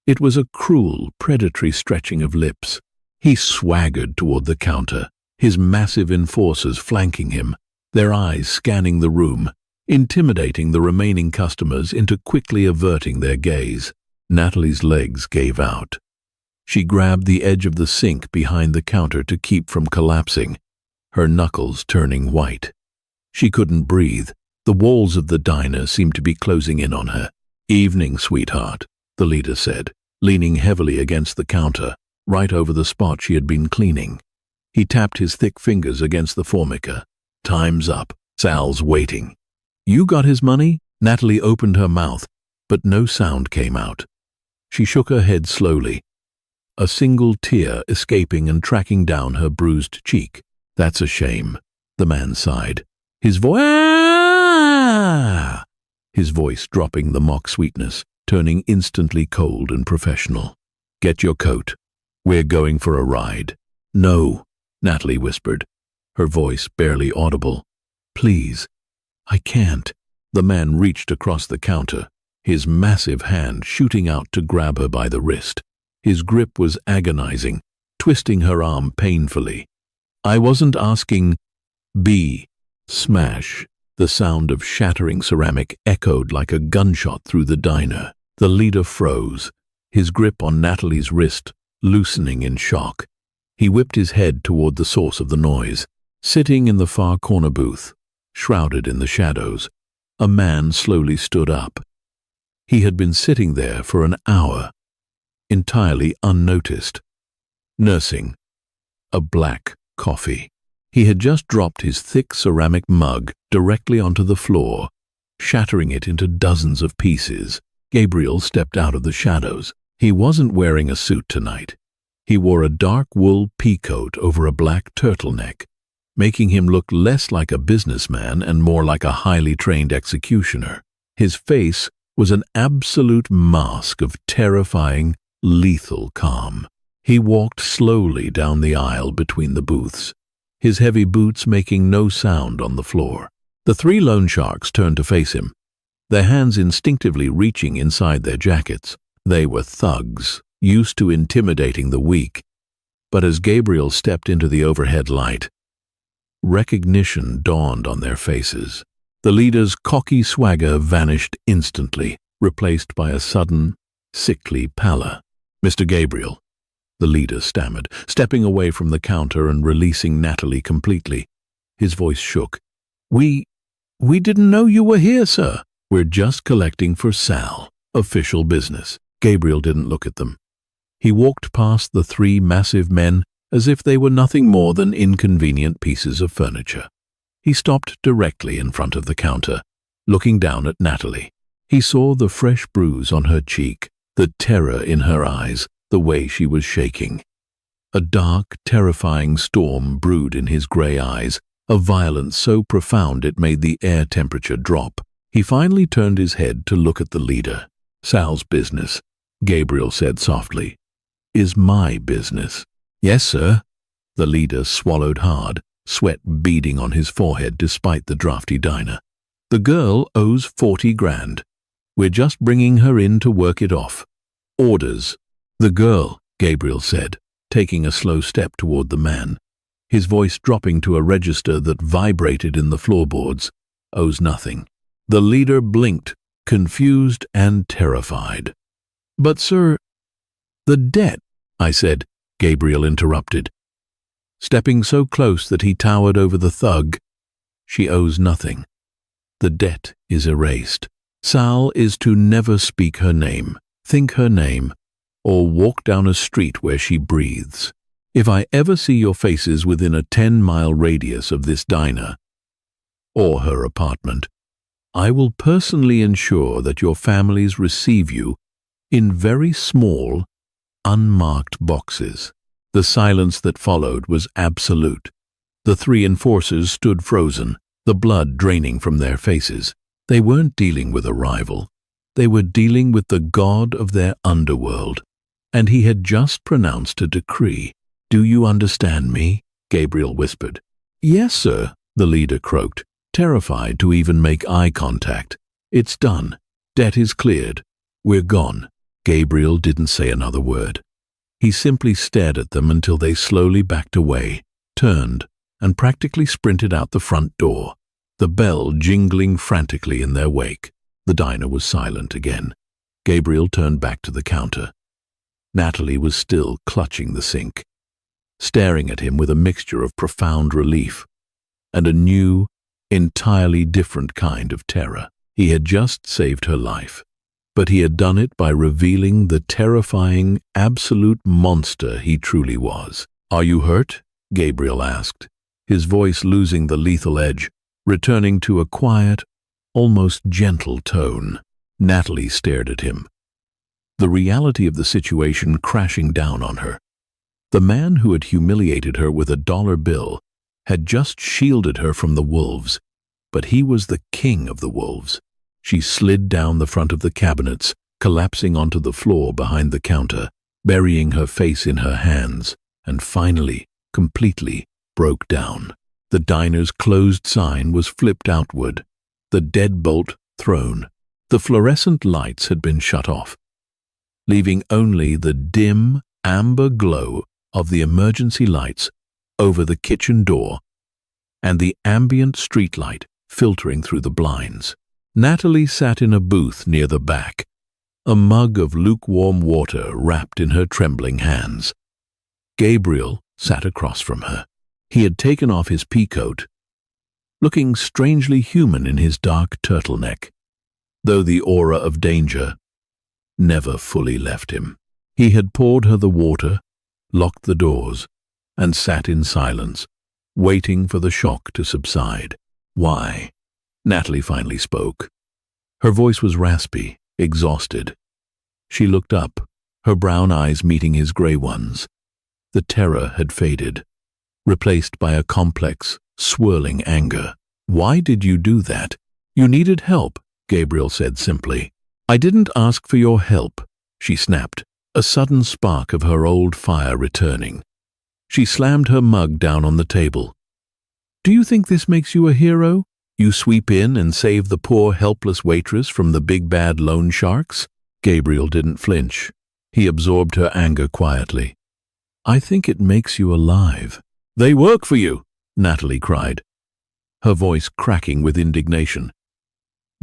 It was a cruel, predatory stretching of lips. He swaggered toward the counter, his massive enforcers flanking him, their eyes scanning the room, intimidating the remaining customers into quickly averting their gaze. Natalie's legs gave out. She grabbed the edge of the sink behind the counter to keep from collapsing, her knuckles turning white. She couldn't breathe. The walls of the diner seemed to be closing in on her. "Evening, sweetheart," the leader said, leaning heavily against the counter, right over the spot she had been cleaning. He tapped his thick fingers against the formica. "Time's up. Sal's waiting." "You got his money?" Natalie opened her mouth, but no sound came out. She shook her head slowly, a single tear escaping and tracking down her bruised cheek. "That's a shame," the man sighed, his voice dropping the mock sweetness, turning instantly cold and professional. "Get your coat. We're going for a ride." "No," Natalie whispered, her voice barely audible. "Please, I can't." The man reached across the counter, his massive hand shooting out to grab her by the wrist. His grip was agonizing, twisting her arm painfully. "I wasn't asking." Smash. The sound of shattering ceramic echoed like a gunshot through the diner. The leader froze, his grip on Natalie's wrist loosening in shock. He whipped his head toward the source of the noise. Sitting in the far corner booth, shrouded in the shadows, a man slowly stood up. He had been sitting there for an hour, entirely unnoticed, nursing a black coffee. He had just dropped his thick ceramic mug directly onto the floor, shattering it into dozens of pieces. Gabriel stepped out of the shadows. He wasn't wearing a suit tonight. He wore a dark wool peacoat over a black turtleneck, making him look less like a businessman and more like a highly trained executioner. His face was an absolute mask of terrifying, lethal calm. He walked slowly down the aisle between the booths, his heavy boots making no sound on the floor. The three loan sharks turned to face him, their hands instinctively reaching inside their jackets. They were thugs, used to intimidating the weak. But as Gabriel stepped into the overhead light, recognition dawned on their faces. The leader's cocky swagger vanished instantly, replaced by a sudden, sickly pallor. "Mr. Gabriel," the leader stammered, stepping away from the counter and releasing Natalie completely. His voice shook. We didn't know you were here, sir. We're just collecting for Sal. Official business." Gabriel didn't look at them. He walked past the three massive men as if they were nothing more than inconvenient pieces of furniture. He stopped directly in front of the counter, looking down at Natalie. He saw the fresh bruise on her cheek, the terror in her eyes, the way she was shaking. A dark, terrifying storm brewed in his grey eyes, a violence so profound it made the air temperature drop. He finally turned his head to look at the leader. "Sal's business," Gabriel said softly, "is my business." "Yes, sir." The leader swallowed hard, sweat beading on his forehead despite the drafty diner. "The girl owes 40 grand. We're just bringing her in to work it off. Orders." "The girl," Gabriel said, taking a slow step toward the man, his voice dropping to a register that vibrated in the floorboards, "owes nothing." The leader blinked, confused and terrified. "But, sir—" "The debt," I said, Gabriel interrupted, stepping so close that he towered over the thug. "She owes nothing. The debt is erased. Sal is to never speak her name, think her name, or walk down a street where she breathes. If I ever see your faces within a 10-mile radius of this diner or her apartment, I will personally ensure that your families receive you in very small, unmarked boxes." The silence that followed was absolute. The three enforcers stood frozen, the blood draining from their faces. They weren't dealing with a rival. They were dealing with the god of their underworld, and he had just pronounced a decree. "Do you understand me?" Gabriel whispered. "Yes, sir," the leader croaked, terrified to even make eye contact. "It's done. Debt is cleared. We're gone." Gabriel didn't say another word. He simply stared at them until they slowly backed away, turned, and practically sprinted out the front door, the bell jingling frantically in their wake. The diner was silent again. Gabriel turned back to the counter. Natalie was still clutching the sink, staring at him with a mixture of profound relief and a new, entirely different kind of terror. He had just saved her life, but he had done it by revealing the terrifying, absolute monster he truly was. "Are you hurt?" Gabriel asked, his voice losing the lethal edge, returning to a quiet, almost gentle tone. Natalie stared at him, the reality of the situation crashing down on her. The man who had humiliated her with a dollar bill had just shielded her from the wolves, but he was the king of the wolves. She slid down the front of the cabinets, collapsing onto the floor behind the counter, burying her face in her hands, and finally, completely, broke down. The diner's closed sign was flipped outward, the deadbolt thrown. The fluorescent lights had been shut off, leaving only the dim, amber glow of the emergency lights over the kitchen door and the ambient streetlight filtering through the blinds. Natalie sat in a booth near the back, a mug of lukewarm water wrapped in her trembling hands. Gabriel sat across from her. He had taken off his peacoat, looking strangely human in his dark turtleneck, though the aura of danger never fully left him. He had poured her the water, locked the doors, and sat in silence, waiting for the shock to subside. "Why?" Natalie finally spoke. Her voice was raspy, exhausted. She looked up, her brown eyes meeting his gray ones. The terror had faded, replaced by a complex, swirling anger. "Why did you do that?" "You needed help," Gabriel said simply. "I didn't ask for your help," she snapped, a sudden spark of her old fire returning. She slammed her mug down on the table. "Do you think this makes you a hero? You sweep in and save the poor, helpless waitress from the big bad loan sharks?" Gabriel didn't flinch. He absorbed her anger quietly. "I think it makes you alive." "They work for you," Natalie cried, her voice cracking with indignation.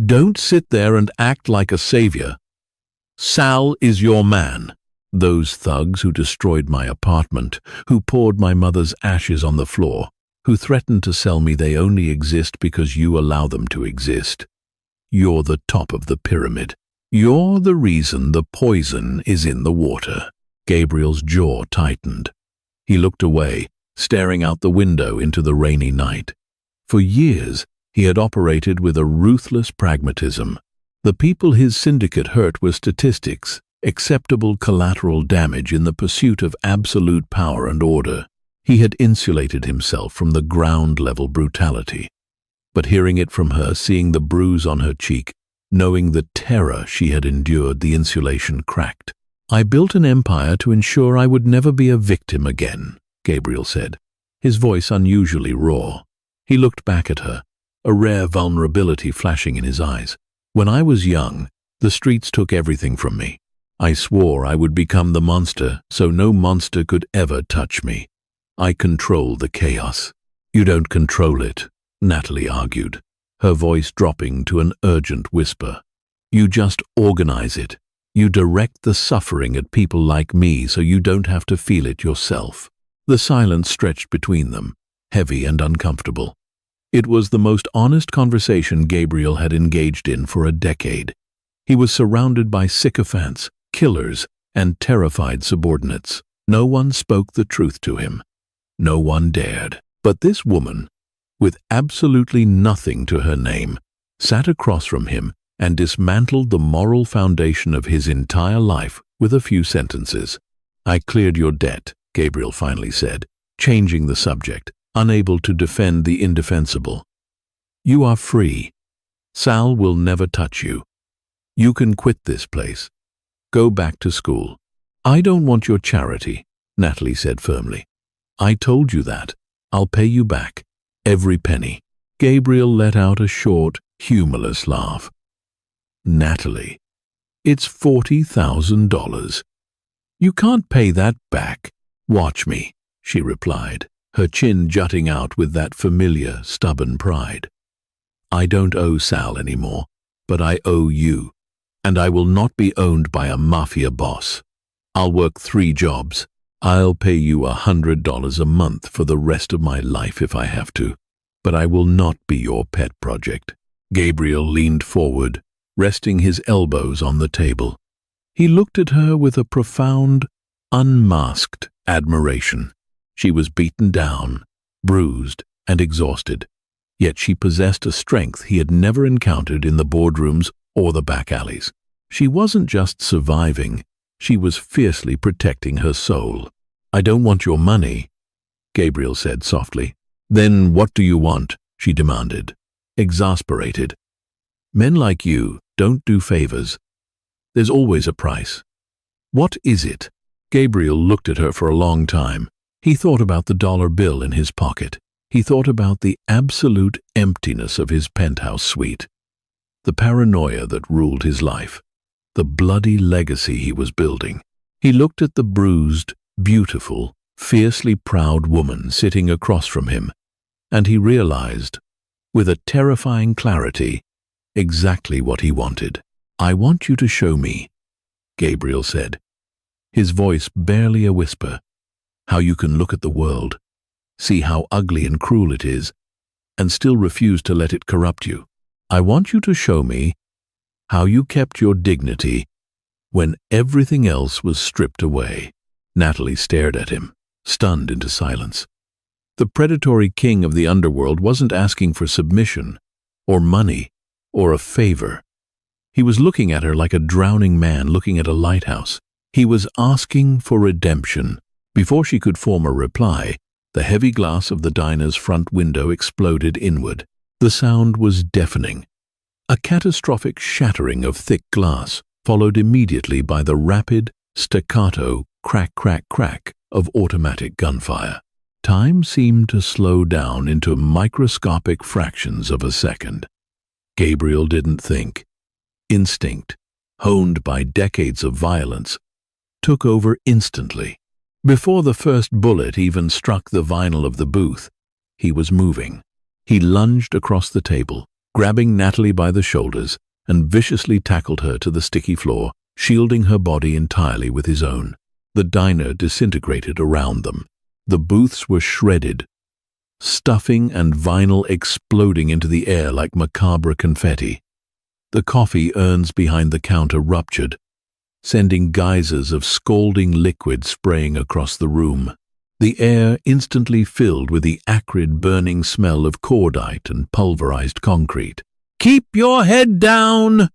"Don't sit there and act like a savior. Sal is your man. Those thugs who destroyed my apartment, who poured my mother's ashes on the floor, who threatened to sell me they only exist because you allow them to exist. You're the top of the pyramid. You're the reason the poison is in the water." Gabriel's jaw tightened. He looked away, staring out the window into the rainy night. For years, he had operated with a ruthless pragmatism. The people his syndicate hurt were statistics, acceptable collateral damage in the pursuit of absolute power and order. He had insulated himself from the ground-level brutality. But hearing it from her, seeing the bruise on her cheek, knowing the terror she had endured, the insulation cracked. "I built an empire to ensure I would never be a victim again," Gabriel said, his voice unusually raw. He looked back at her, a rare vulnerability flashing in his eyes. "When I was young, the streets took everything from me. I swore I would become the monster, so no monster could ever touch me. I control the chaos." "You don't control it," Natalie argued, her voice dropping to an urgent whisper. "You just organize it. You direct the suffering at people like me so you don't have to feel it yourself." The silence stretched between them, heavy and uncomfortable. It was the most honest conversation Gabriel had engaged in for a decade. He was surrounded by sycophants, killers, and terrified subordinates. No one spoke the truth to him. No one dared. But this woman, with absolutely nothing to her name, sat across from him and dismantled the moral foundation of his entire life with a few sentences. "I cleared your debt," Gabriel finally said, changing the subject, unable to defend the indefensible. "You are free. Sal will never touch you. You can quit this place. Go back to school." "I don't want your charity," Natalie said firmly. "I told you that. I'll pay you back. Every penny." Gabriel let out a short, humorless laugh. "Natalie, it's $40,000. You can't pay that back." "Watch me," she replied, her chin jutting out with that familiar, stubborn pride. "I don't owe Sal anymore, but I owe you, and I will not be owned by a mafia boss. I'll work 3 jobs. I'll pay you $100 a month for the rest of my life if I have to, but I will not be your pet project." Gabriel leaned forward, resting his elbows on the table. He looked at her with a profound, unmasked admiration. She was beaten down, bruised, and exhausted, yet she possessed a strength he had never encountered in the boardrooms or the back alleys. She wasn't just surviving, she was fiercely protecting her soul. "I don't want your money," Gabriel said softly. "Then what do you want?" she demanded, exasperated. "Men like you don't do favors. There's always a price." "What is it?" Gabriel looked at her for a long time. He thought about the dollar bill in his pocket. He thought about the absolute emptiness of his penthouse suite, the paranoia that ruled his life, the bloody legacy he was building. He looked at the bruised, beautiful, fiercely proud woman sitting across from him, and he realized, with a terrifying clarity, exactly what he wanted. "I want you to show me," Gabriel said, his voice barely a whisper, "how you can look at the world, see how ugly and cruel it is, and still refuse to let it corrupt you. I want you to show me how you kept your dignity when everything else was stripped away." Natalie stared at him, stunned into silence. The predatory king of the underworld wasn't asking for submission, or money, or a favor. He was looking at her like a drowning man looking at a lighthouse. He was asking for redemption. Before she could form a reply, the heavy glass of the diner's front window exploded inward. The sound was deafening. A catastrophic shattering of thick glass, followed immediately by the rapid, staccato crack, crack, crack of automatic gunfire. Time seemed to slow down into microscopic fractions of a second. Gabriel didn't think. Instinct, honed by decades of violence, took over instantly. Before the first bullet even struck the vinyl of the booth, he was moving. He lunged across the table, grabbing Natalie by the shoulders, and viciously tackled her to the sticky floor, shielding her body entirely with his own. The diner disintegrated around them. The booths were shredded, stuffing and vinyl exploding into the air like macabre confetti. The coffee urns behind the counter ruptured, sending geysers of scalding liquid spraying across the room. The air instantly filled with the acrid, burning smell of cordite and pulverized concrete. "Keep your head down!"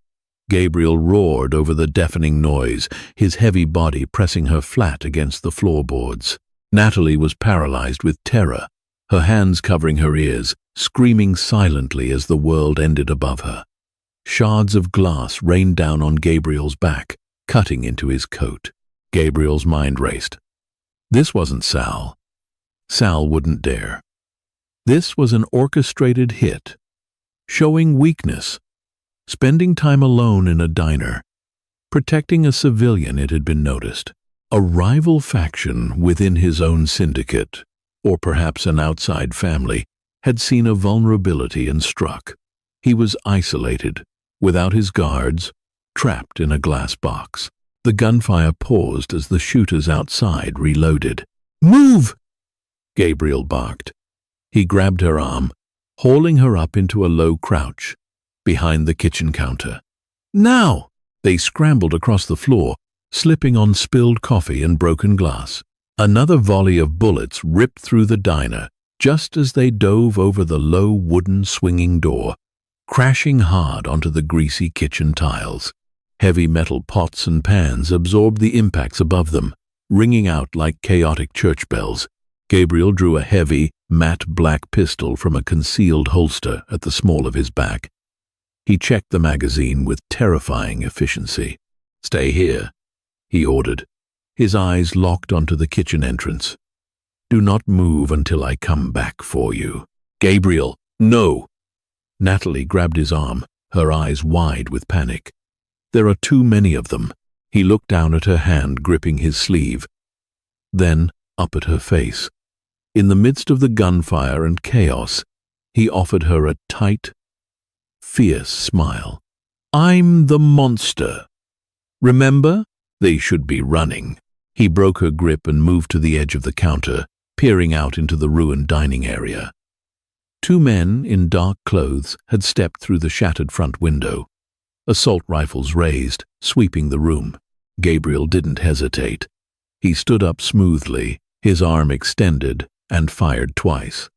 Gabriel roared over the deafening noise, his heavy body pressing her flat against the floorboards. Natalie was paralyzed with terror, her hands covering her ears, screaming silently as the world ended above her. Shards of glass rained down on Gabriel's back, cutting into his coat. Gabriel's mind raced. This wasn't Sal. Sal wouldn't dare. This was an orchestrated hit, showing weakness, spending time alone in a diner, protecting a civilian, it had been noticed. A rival faction within his own syndicate, or perhaps an outside family, had seen a vulnerability and struck. He was isolated, without his guards, trapped in a glass box. The gunfire paused as the shooters outside reloaded. "Move!" Gabriel barked. He grabbed her arm, hauling her up into a low crouch, behind the kitchen counter. "Now!" They scrambled across the floor, slipping on spilled coffee and broken glass. Another volley of bullets ripped through the diner, just as they dove over the low wooden swinging door, crashing hard onto the greasy kitchen tiles. Heavy metal pots and pans absorbed the impacts above them, ringing out like chaotic church bells. Gabriel drew a heavy, matte black pistol from a concealed holster at the small of his back. He checked the magazine with terrifying efficiency. "Stay here," he ordered, his eyes locked onto the kitchen entrance. "Do not move until I come back for you." "Gabriel, no!" Natalie grabbed his arm, her eyes wide with panic. "There are too many of them." He looked down at her hand gripping his sleeve, then up at her face. In the midst of the gunfire and chaos, he offered her a tight, fierce smile. "I'm the monster. Remember? They should be running." He broke her grip and moved to the edge of the counter, peering out into the ruined dining area. Two men in dark clothes had stepped through the shattered front window, assault rifles raised, sweeping the room. Gabriel didn't hesitate. He stood up smoothly, his arm extended, and fired twice.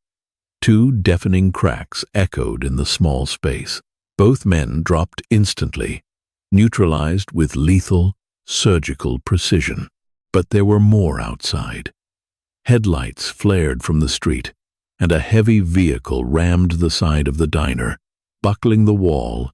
Two deafening cracks echoed in the small space. Both men dropped instantly, neutralized with lethal, surgical precision. But there were more outside. Headlights flared from the street, and a heavy vehicle rammed the side of the diner, buckling the wall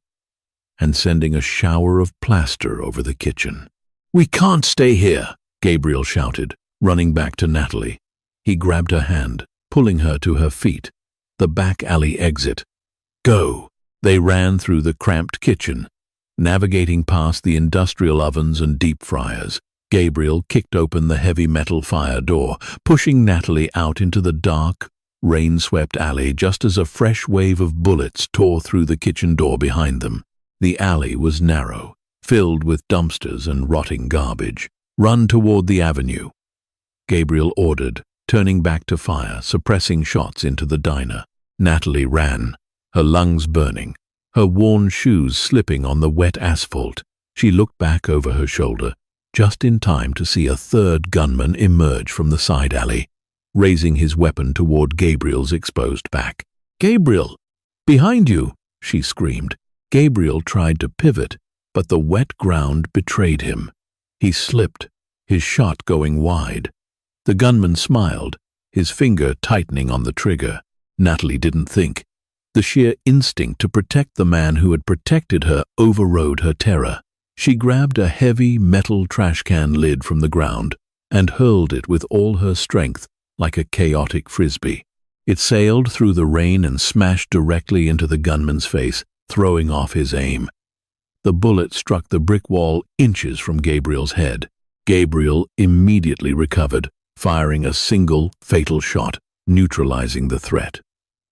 and sending a shower of plaster over the kitchen. "We can't stay here," Gabriel shouted, running back to Natalie. He grabbed her hand, pulling her to her feet. The back alley exit. "Go!" They ran through the cramped kitchen, navigating past the industrial ovens and deep fryers. Gabriel kicked open the heavy metal fire door, pushing Natalie out into the dark, rain-swept alley just as a fresh wave of bullets tore through the kitchen door behind them. The alley was narrow, filled with dumpsters and rotting garbage. "Run toward the avenue," Gabriel ordered, turning back to fire, suppressing shots into the diner. Natalie ran, her lungs burning, her worn shoes slipping on the wet asphalt. She looked back over her shoulder, just in time to see a third gunman emerge from the side alley, raising his weapon toward Gabriel's exposed back. "Gabriel! Behind you!" she screamed. Gabriel tried to pivot, but the wet ground betrayed him. He slipped, his shot going wide. The gunman smiled, his finger tightening on the trigger. Natalie didn't think. The sheer instinct to protect the man who had protected her overrode her terror. She grabbed a heavy metal trash can lid from the ground and hurled it with all her strength like a chaotic frisbee. It sailed through the rain and smashed directly into the gunman's face, throwing off his aim. The bullet struck the brick wall inches from Gabriel's head. Gabriel immediately recovered, firing a single fatal shot, neutralizing the threat.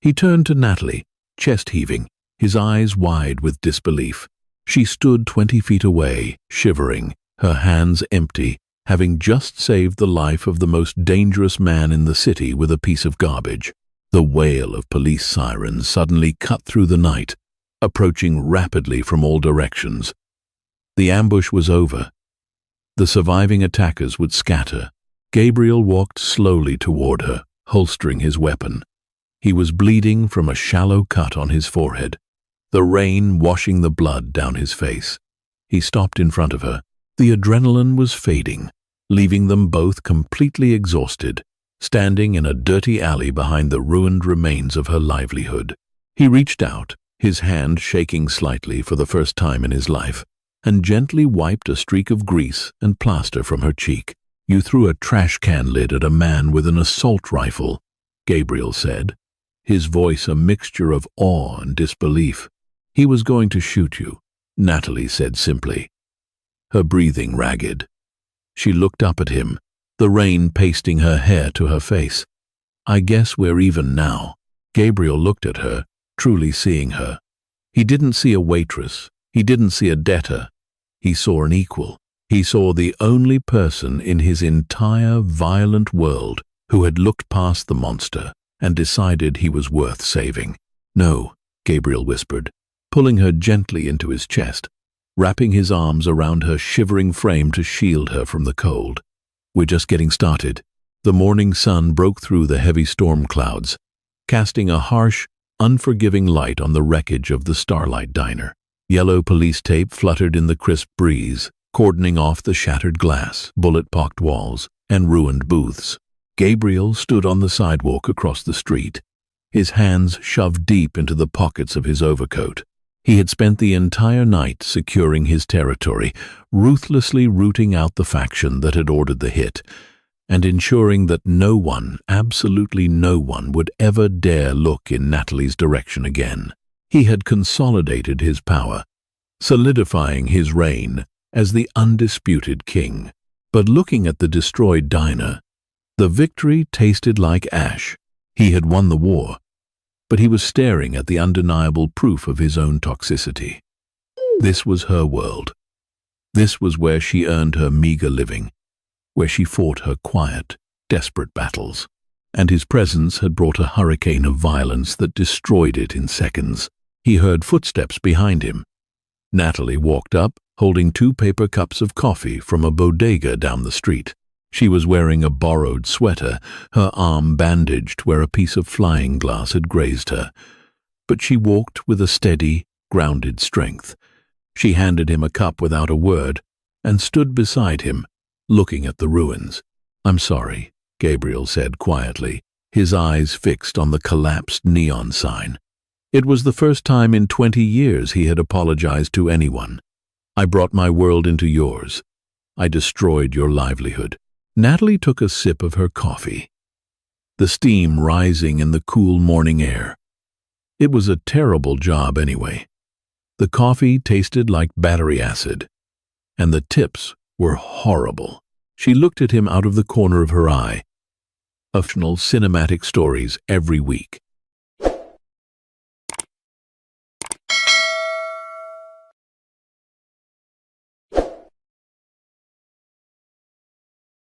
He turned to Natalie, chest heaving, his eyes wide with disbelief. She stood 20 feet away, shivering, her hands empty, having just saved the life of the most dangerous man in the city with a piece of garbage. The wail of police sirens suddenly cut through the night, approaching rapidly from all directions. The ambush was over. The surviving attackers would scatter. Gabriel walked slowly toward her, holstering his weapon. He was bleeding from a shallow cut on his forehead, the rain washing the blood down his face. He stopped in front of her. The adrenaline was fading, leaving them both completely exhausted, standing in a dirty alley behind the ruined remains of her livelihood. He reached out, his hand shaking slightly for the first time in his life, and gently wiped a streak of grease and plaster from her cheek. "You threw a trash can lid at a man with an assault rifle," Gabriel said, his voice a mixture of awe and disbelief. "He was going to shoot you," Natalie said simply, her breathing ragged. She looked up at him, the rain pasting her hair to her face. "I guess we're even now." Gabriel looked at her, truly seeing her. He didn't see a waitress. He didn't see a debtor. He saw an equal. He saw the only person in his entire violent world who had looked past the monster and decided he was worth saving. "No," Gabriel whispered, pulling her gently into his chest, wrapping his arms around her shivering frame to shield her from the cold. "We're just getting started." The morning sun broke through the heavy storm clouds, casting a harsh, unforgiving light on the wreckage of the Starlight Diner. Yellow police tape fluttered in the crisp breeze, cordoning off the shattered glass, bullet-pocked walls, and ruined booths. Gabriel stood on the sidewalk across the street, his hands shoved deep into the pockets of his overcoat. He had spent the entire night securing his territory, ruthlessly rooting out the faction that had ordered the hit, and ensuring that no one, absolutely no one, would ever dare look in Natalie's direction again. He had consolidated his power, solidifying his reign as the undisputed king. But looking at the destroyed diner, the victory tasted like ash. He had won the war, but he was staring at the undeniable proof of his own toxicity. This was her world. This was where she earned her meager living, where she fought her quiet, desperate battles. And his presence had brought a hurricane of violence that destroyed it in seconds. He heard footsteps behind him. Natalie walked up, holding 2 paper cups of coffee from a bodega down the street. She was wearing a borrowed sweater, her arm bandaged where a piece of flying glass had grazed her. But she walked with a steady, grounded strength. She handed him a cup without a word and stood beside him, looking at the ruins. "I'm sorry," Gabriel said quietly, his eyes fixed on the collapsed neon sign. It was the first time in 20 years he had apologized to anyone. "I brought my world into yours. I destroyed your livelihood." Natalie took a sip of her coffee, the steam rising in the cool morning air. It was a terrible job anyway. The coffee tasted like battery acid, and the tips were horrible. She looked at him out of the corner of her eye. Fictional cinematic stories every week.